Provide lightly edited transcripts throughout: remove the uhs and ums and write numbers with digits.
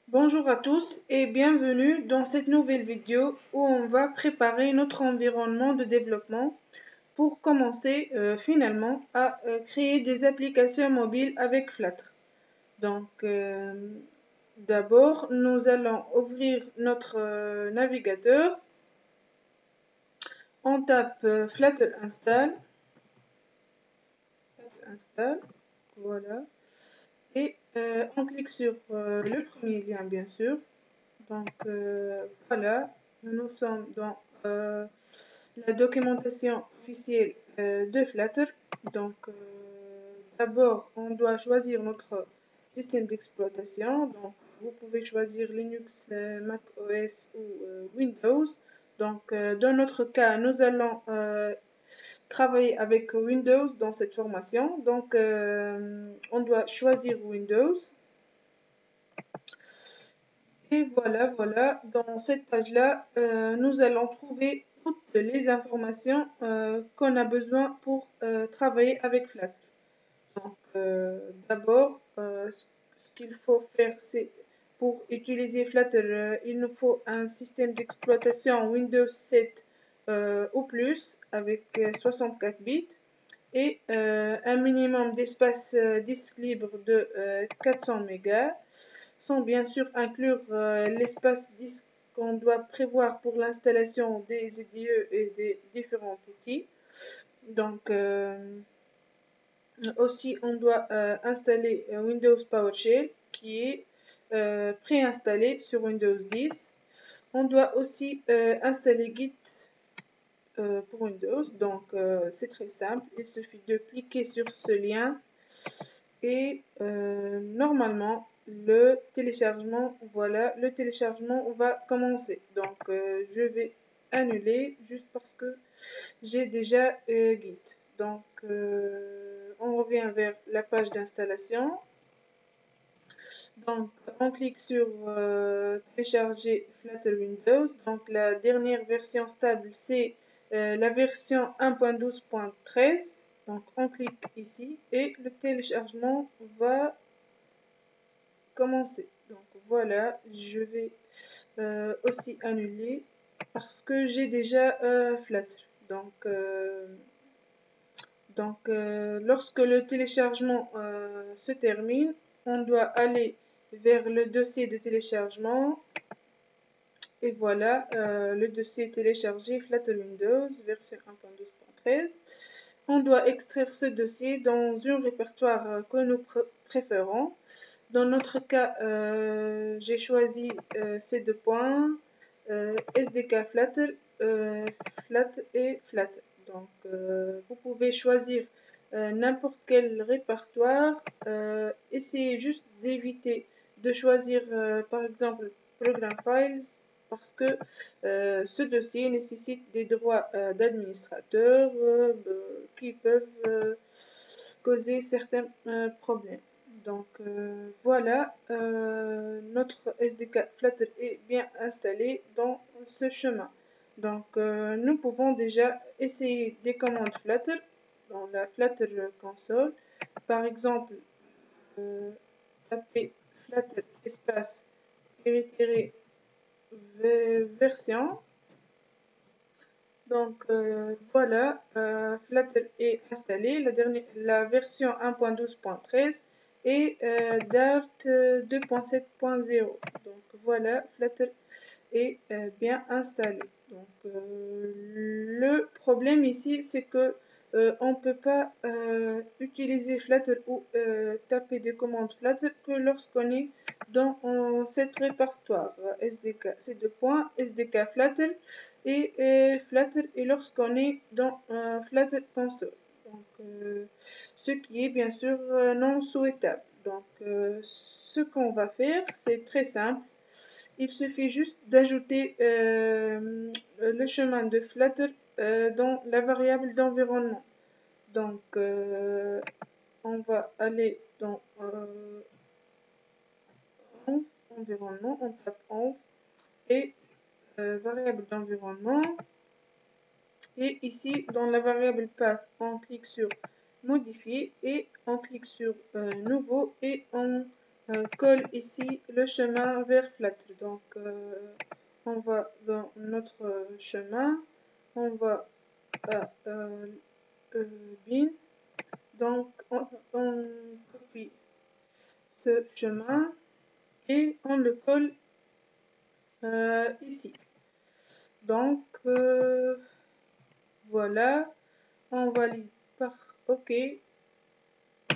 Bonjour à tous et bienvenue dans cette nouvelle vidéo où on va préparer notre environnement de développement pour commencer finalement à créer des applications mobiles avec Flutter. Donc d'abord nous allons ouvrir notre navigateur, on tape Flutter install, voilà, et on clique sur le premier lien bien sûr. Donc voilà, nous sommes dans la documentation officielle de Flutter. Donc d'abord, on doit choisir notre système d'exploitation. Donc vous pouvez choisir Linux, Mac OS ou Windows. Donc dans notre cas, nous allons travailler avec Windows dans cette formation. Donc on doit choisir Windows. Et voilà, dans cette page-là, nous allons trouver toutes les informations qu'on a besoin pour travailler avec Flutter. Donc, d'abord, ce qu'il faut faire, c'est pour utiliser Flutter, il nous faut un système d'exploitation Windows 7 ou plus avec 64 bits et un minimum d'espace disque libre de 400 mégas, sans bien sûr inclure l'espace disque qu'on doit prévoir pour l'installation des IDE et des différents outils. Donc aussi on doit installer Windows PowerShell qui est préinstallé sur Windows 10. On doit aussi installer Git pour Windows. Donc c'est très simple, il suffit de cliquer sur ce lien et normalement le téléchargement, voilà, le téléchargement va commencer. Donc je vais annuler juste parce que j'ai déjà Git. Donc on revient vers la page d'installation. Donc on clique sur télécharger Flutter Windows. Donc la dernière version stable c'est la version 1.12.13. Donc on clique ici et le téléchargement va commencer. Donc voilà, je vais aussi annuler parce que j'ai déjà Flutter. Donc lorsque le téléchargement se termine, on doit aller vers le dossier de téléchargement. Et voilà, le dossier téléchargé Flutter Windows version 1.12.13. On doit extraire ce dossier dans un répertoire que nous préférons. Dans notre cas, j'ai choisi ces deux points, SDK Flutter, Flat et Flutter. Donc, vous pouvez choisir n'importe quel répertoire. Essayez juste d'éviter de choisir, par exemple, Program Files, parce que ce dossier nécessite des droits d'administrateur qui peuvent causer certains problèmes. Donc voilà, notre SDK Flutter est bien installé dans ce chemin. Donc nous pouvons déjà essayer des commandes Flutter dans la Flutter console. Par exemple, taper Flutter espace version. Donc voilà, Flutter est installé, la version 1.12.13 et Dart 2.7.0. Donc voilà, Flutter est bien installé. Donc le problème ici, c'est que on ne peut pas utiliser Flutter ou taper des commandes Flutter que lorsqu'on est dans cet répertoire SDK, ces deux points, SDK Flutter et Flutter, et lorsqu'on est dans Flutter Console. Donc, ce qui est bien sûr non souhaitable. Donc, ce qu'on va faire, c'est très simple. Il suffit juste d'ajouter le chemin de Flutter dans la variable d'environnement. Donc, on va aller dans environnement, on tape env et variable d'environnement. Et ici, dans la variable path, on clique sur modifier et on clique sur nouveau et on colle ici le chemin vers Flutter. Donc, on va dans notre chemin, on va à bin, donc on copie ce chemin et on le colle ici. Donc, voilà, on valide par OK,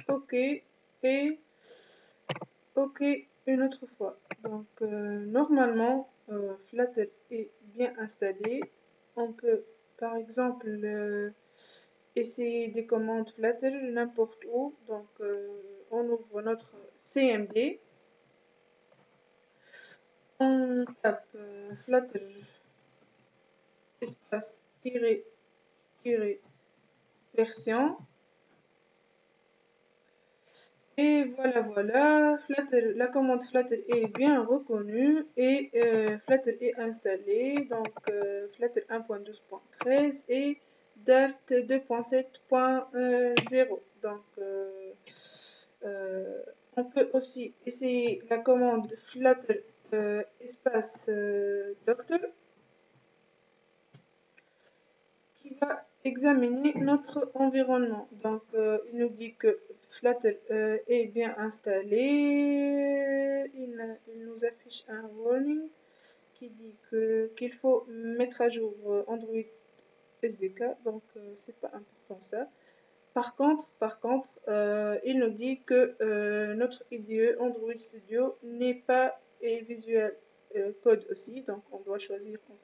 OK et OK une autre fois. Donc, normalement, Flutter est bien installé. On peut, par exemple, essayer des commandes Flutter n'importe où. Donc, on ouvre notre CMD. On tape Flutter espace version. Et voilà, Flutter, la commande Flutter est bien reconnue et Flutter est installé. Donc, Flutter 1.12.13 et Dart 2.7.0. Donc, on peut aussi essayer la commande Flutter espace doctor qui va examiner notre environnement. Donc, il nous dit que Flutter est bien installé. Il nous affiche un warning qui dit qu'il faut mettre à jour Android SDK. Donc, c'est pas important ça. Par contre, il nous dit que notre IDE Android Studio n'est pas et Visual Code aussi. Donc, on doit choisir entre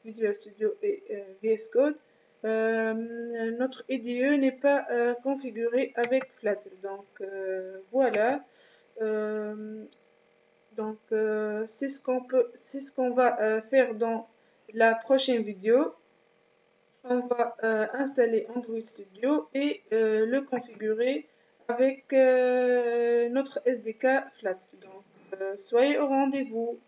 Visual Studio et VS Code. Notre IDE n'est pas configuré avec Flutter. Donc, voilà. Donc, c'est ce qu'on va faire dans la prochaine vidéo. On va installer Android Studio et le configurer avec notre SDK Flutter. Donc, soyez au rendez-vous.